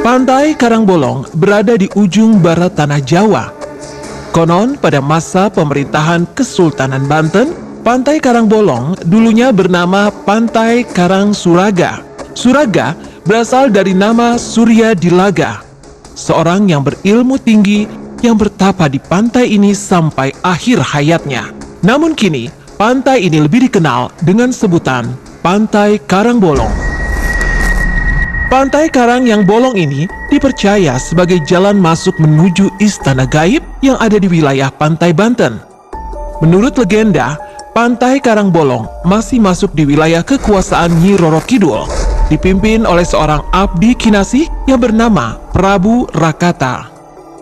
Pantai Karangbolong berada di ujung barat tanah Jawa. Konon pada masa pemerintahan Kesultanan Banten, Pantai Karangbolong dulunya bernama Pantai Karangsuraga. Suraga berasal dari nama Surya Dilaga, seorang yang berilmu tinggi yang bertapa di pantai ini sampai akhir hayatnya. Namun kini, pantai ini lebih dikenal dengan sebutan Pantai Karangbolong. Pantai Karang yang bolong ini dipercaya sebagai jalan masuk menuju istana gaib yang ada di wilayah Pantai Banten. Menurut legenda, Pantai Karangbolong masih masuk di wilayah kekuasaan Nyi Roro Kidul, dipimpin oleh seorang abdi kinasih yang bernama Prabu Rakata.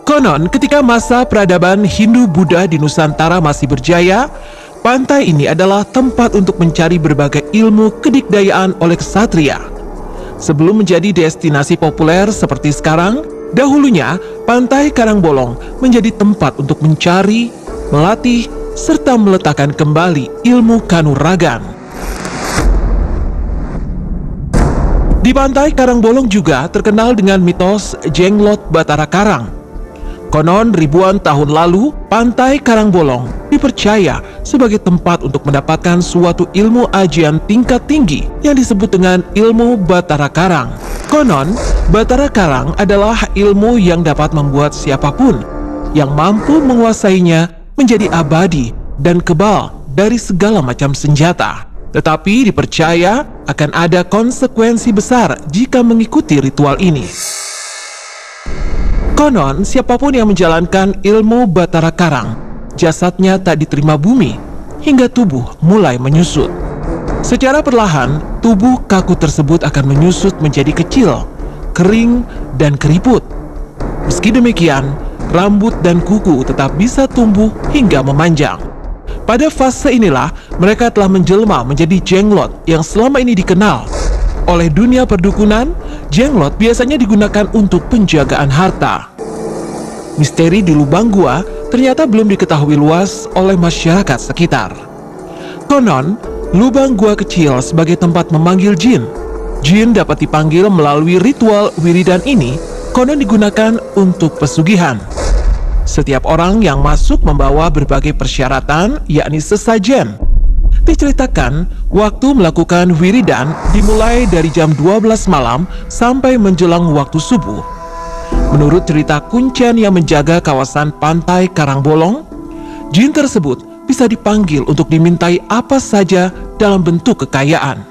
Konon ketika masa peradaban Hindu-Buddha di Nusantara masih berjaya, pantai ini adalah tempat untuk mencari berbagai ilmu kedikdayaan oleh ksatria. Sebelum menjadi destinasi populer seperti sekarang, dahulunya Pantai Karangbolong menjadi tempat untuk mencari, melatih, serta meletakkan kembali ilmu kanuragan. Di Pantai Karangbolong juga terkenal dengan mitos Jenglot Batara Karang. Konon ribuan tahun lalu, Pantai Karangbolong dipercaya sebagai tempat untuk mendapatkan suatu ilmu ajian tingkat tinggi yang disebut dengan ilmu Batara Karang. Konon, Batara Karang adalah ilmu yang dapat membuat siapapun yang mampu menguasainya menjadi abadi dan kebal dari segala macam senjata. Tetapi dipercaya akan ada konsekuensi besar jika mengikuti ritual ini. Konon, siapapun yang menjalankan ilmu Batara Karang, jasadnya tak diterima bumi hingga tubuh mulai menyusut. Secara perlahan, tubuh kaku tersebut akan menyusut menjadi kecil, kering, dan keriput. Meski demikian, rambut dan kuku tetap bisa tumbuh hingga memanjang. Pada fase inilah, mereka telah menjelma menjadi jenglot yang selama ini dikenal. Oleh dunia perdukunan, jenglot biasanya digunakan untuk penjagaan harta. Misteri di lubang gua ternyata belum diketahui luas oleh masyarakat sekitar. Konon, lubang gua kecil sebagai tempat memanggil jin. Jin dapat dipanggil melalui ritual wiridan ini, konon digunakan untuk pesugihan. Setiap orang yang masuk membawa berbagai persyaratan, yakni sesajen. Diceritakan, waktu melakukan wiridan dimulai dari jam 12 malam sampai menjelang waktu subuh. Menurut cerita kuncen yang menjaga kawasan Pantai Karangbolong, jin tersebut bisa dipanggil untuk dimintai apa saja dalam bentuk kekayaan.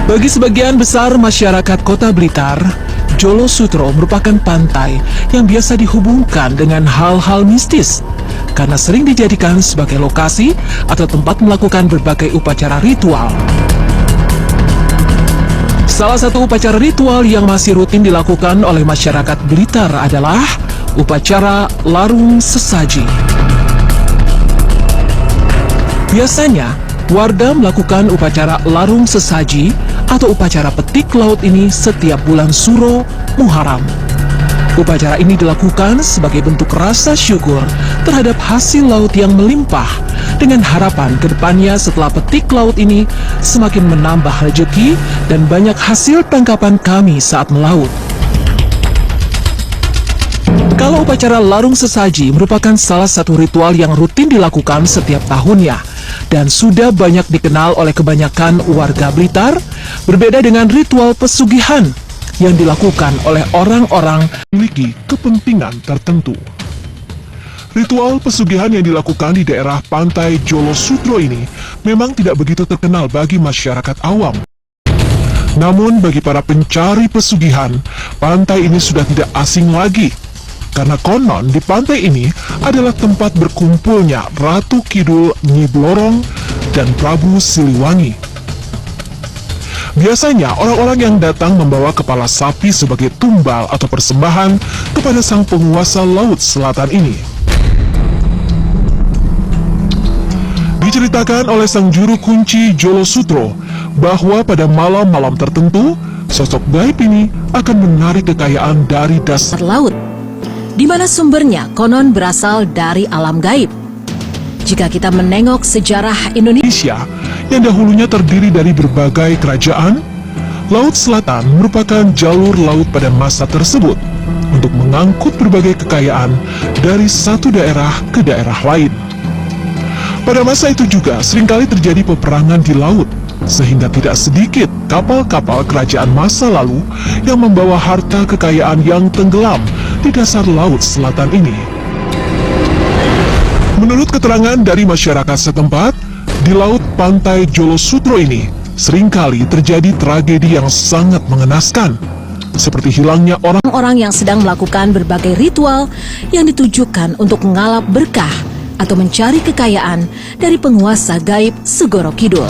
Bagi sebagian besar masyarakat Kota Blitar, Jolo Sutro merupakan pantai yang biasa dihubungkan dengan hal-hal mistis karena sering dijadikan sebagai lokasi atau tempat melakukan berbagai upacara ritual. Salah satu upacara ritual yang masih rutin dilakukan oleh masyarakat Blitar adalah upacara larung sesaji. Biasanya, warga melakukan upacara larung sesaji atau upacara petik laut ini setiap bulan Suro Muharram. Upacara ini dilakukan sebagai bentuk rasa syukur terhadap hasil laut yang melimpah, dengan harapan kedepannya setelah petik laut ini semakin menambah rezeki dan banyak hasil tangkapan kami saat melaut. Kalau upacara larung sesaji merupakan salah satu ritual yang rutin dilakukan setiap tahunnya dan sudah banyak dikenal oleh kebanyakan warga Blitar, berbeda dengan ritual pesugihan yang dilakukan oleh orang-orang memiliki kepentingan tertentu. Ritual pesugihan yang dilakukan di daerah Pantai Jolo Sutro ini memang tidak begitu terkenal bagi masyarakat awam. Namun bagi para pencari pesugihan, pantai ini sudah tidak asing lagi. Karena konon di pantai ini adalah tempat berkumpulnya Ratu Kidul Nyi Blorong dan Prabu Siliwangi. Biasanya orang-orang yang datang membawa kepala sapi sebagai tumbal atau persembahan kepada sang penguasa laut selatan ini. Diceritakan oleh sang juru kunci Jolo Sutro bahwa pada malam-malam tertentu, sosok gaib ini akan menarik kekayaan dari dasar laut, di mana sumbernya konon berasal dari alam gaib. Jika kita menengok sejarah Indonesia, Indonesia yang dahulunya terdiri dari berbagai kerajaan, Laut Selatan merupakan jalur laut pada masa tersebut untuk mengangkut berbagai kekayaan dari satu daerah ke daerah lain. Pada masa itu juga seringkali terjadi peperangan di laut, sehingga tidak sedikit kapal-kapal kerajaan masa lalu yang membawa harta kekayaan yang tenggelam di dasar Laut Selatan ini. Menurut keterangan dari masyarakat setempat, di laut pantai Jolo Sutro ini seringkali terjadi tragedi yang sangat mengenaskan, seperti hilangnya orang-orang yang sedang melakukan berbagai ritual yang ditujukan untuk mengalap berkah atau mencari kekayaan dari penguasa gaib Segoro Kidul.